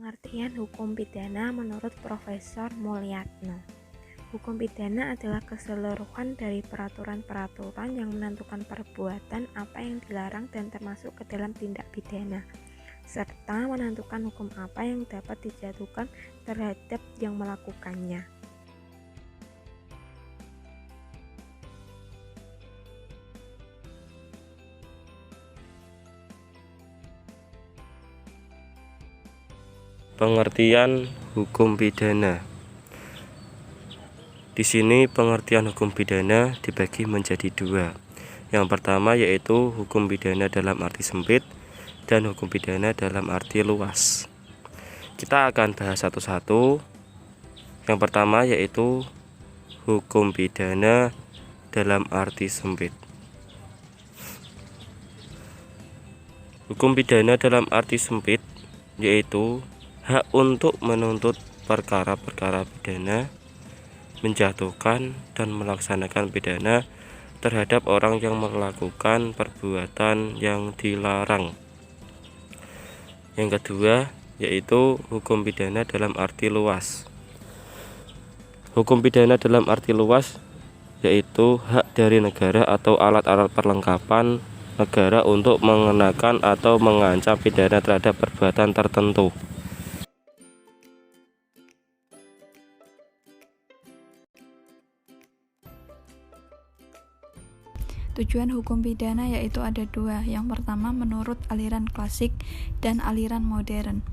Pengertian hukum pidana menurut Profesor Mulyatno. Hukum pidana adalah keseluruhan dari peraturan-peraturan yang menentukan perbuatan apa yang dilarang dan termasuk ke dalam tindak pidana, serta menentukan hukum apa yang dapat dijatuhkan terhadap yang melakukannya. Pengertian hukum pidana. Di sini pengertian hukum pidana dibagi menjadi dua. Yang pertama yaitu hukum pidana dalam arti sempit dan hukum pidana dalam arti luas. Kita akan bahas satu-satu. Yang pertama yaitu hukum pidana dalam arti sempit. Hukum pidana dalam arti sempit yaitu hak untuk menuntut perkara-perkara pidana, menjatuhkan dan melaksanakan pidana terhadap orang yang melakukan perbuatan yang dilarang. Yang kedua yaitu hukum pidana dalam arti luas. Hukum pidana dalam arti luas yaitu hak dari negara atau alat-alat perlengkapan negara untuk mengenakan atau mengancam pidana terhadap perbuatan tertentu. Tujuan hukum pidana yaitu ada dua. Yang pertama menurut aliran klasik dan aliran modern.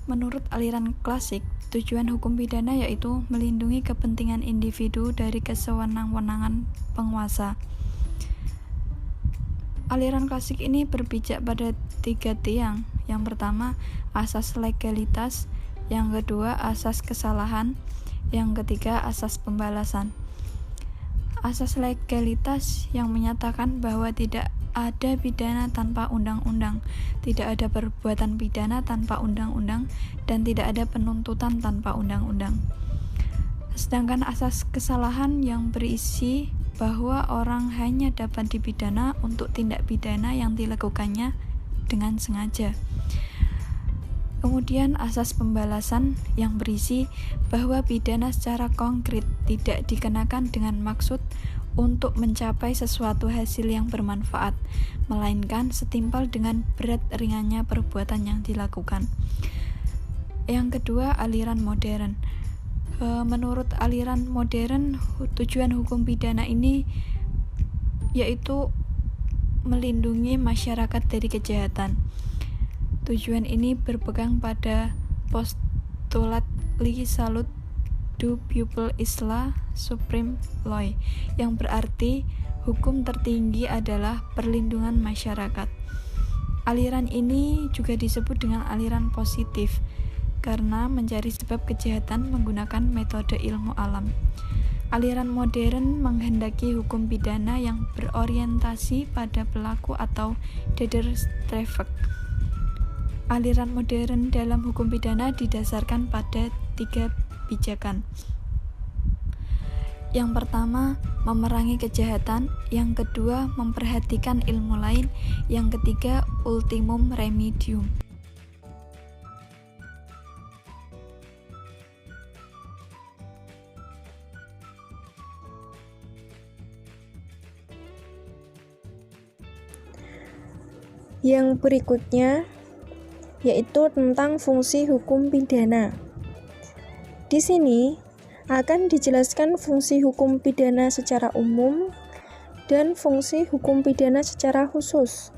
Menurut aliran klasik, tujuan hukum pidana yaitu melindungi kepentingan individu dari kesewenang-wenangan penguasa. Aliran klasik ini berpijak pada tiga tiang. Yang pertama, asas legalitas. Yang kedua, asas kesalahan. Yang ketiga, asas pembalasan. Asas legalitas yang menyatakan bahwa tidak ada pidana tanpa undang-undang, tidak ada perbuatan pidana tanpa undang-undang, dan tidak ada penuntutan tanpa undang-undang. Sedangkan asas kesalahan yang berisi bahwa orang hanya dapat dipidana untuk tindak pidana yang dilakukannya dengan sengaja. Kemudian asas pembalasan yang berisi bahwa pidana secara konkret tidak dikenakan dengan maksud untuk mencapai sesuatu hasil yang bermanfaat, melainkan setimpal dengan berat ringannya perbuatan yang dilakukan. Yang kedua, aliran modern. Menurut aliran modern, tujuan hukum pidana ini yaitu melindungi masyarakat dari kejahatan. Tujuan ini berpegang pada postulat Li Salut du Peuple is la supreme law, yang berarti hukum tertinggi adalah perlindungan masyarakat. Aliran ini juga disebut dengan aliran positif karena mencari sebab kejahatan menggunakan metode ilmu alam. Aliran modern menghendaki hukum pidana yang berorientasi pada pelaku atau daderstrafrecht. Aliran modern dalam hukum pidana didasarkan pada tiga pijakan. Yang pertama, memerangi kejahatan. Yang kedua, memperhatikan ilmu lain. Yang ketiga, ultimum remedium. Yang berikutnya yaitu tentang fungsi hukum pidana. Di sini akan dijelaskan fungsi hukum pidana secara umum dan fungsi hukum pidana secara khusus.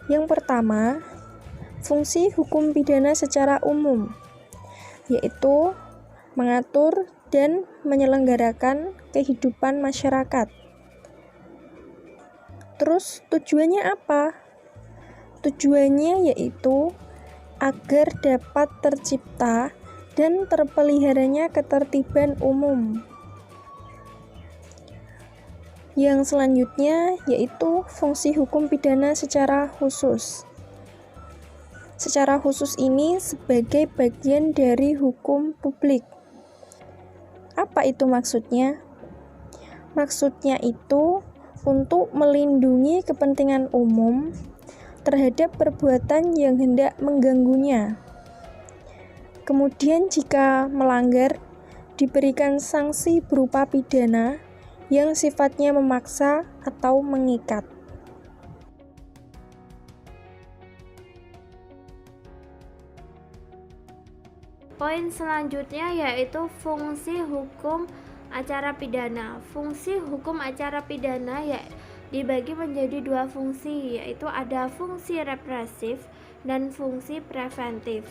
Yang pertama, fungsi hukum pidana secara umum, yaitu mengatur dan menyelenggarakan kehidupan masyarakat. Terus tujuannya apa? Tujuannya yaitu agar dapat tercipta dan terpeliharanya ketertiban umum. Yang selanjutnya yaitu fungsi hukum pidana secara khusus. Secara khusus ini sebagai bagian dari hukum publik. Apa itu maksudnya? Maksudnya itu untuk melindungi kepentingan umum terhadap perbuatan yang hendak mengganggunya. Kemudian jika melanggar, diberikan sanksi berupa pidana yang sifatnya memaksa atau mengikat. Poin selanjutnya yaitu fungsi hukum acara pidana. Fungsi hukum acara pidana dibagi menjadi dua fungsi, yaitu ada fungsi represif dan fungsi preventif.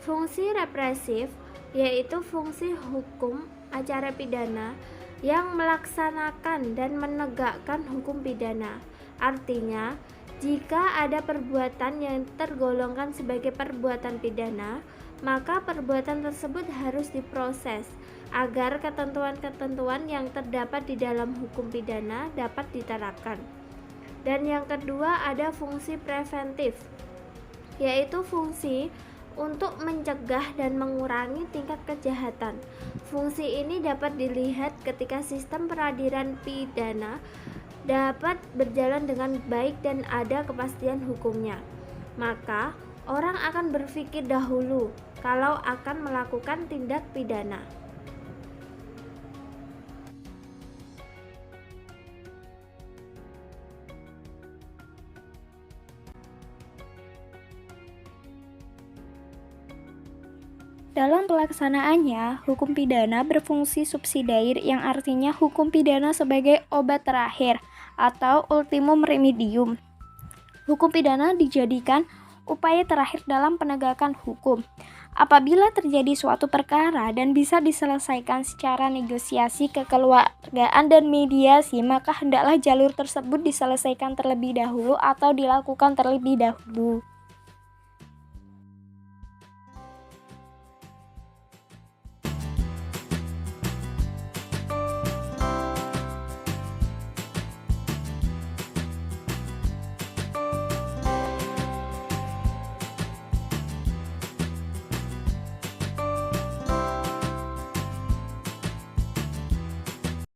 Fungsi represif yaitu fungsi hukum acara pidana yang melaksanakan dan menegakkan hukum pidana. Artinya, jika ada perbuatan yang tergolongkan sebagai perbuatan pidana, maka perbuatan tersebut harus diproses agar ketentuan-ketentuan yang terdapat di dalam hukum pidana dapat diterapkan. Dan yang kedua ada fungsi preventif, yaitu fungsi untuk mencegah dan mengurangi tingkat kejahatan. Fungsi ini dapat dilihat ketika sistem peradilan pidana dapat berjalan dengan baik dan ada kepastian hukumnya. Maka orang akan berpikir dahulu kalau akan melakukan tindak pidana. Dalam pelaksanaannya, hukum pidana berfungsi subsidiair yang artinya hukum pidana sebagai obat terakhir atau ultimum remedium. Hukum pidana dijadikan upaya terakhir dalam penegakan hukum. Apabila terjadi suatu perkara dan bisa diselesaikan secara negosiasi kekeluargaan dan mediasi, maka hendaklah jalur tersebut diselesaikan terlebih dahulu atau dilakukan terlebih dahulu.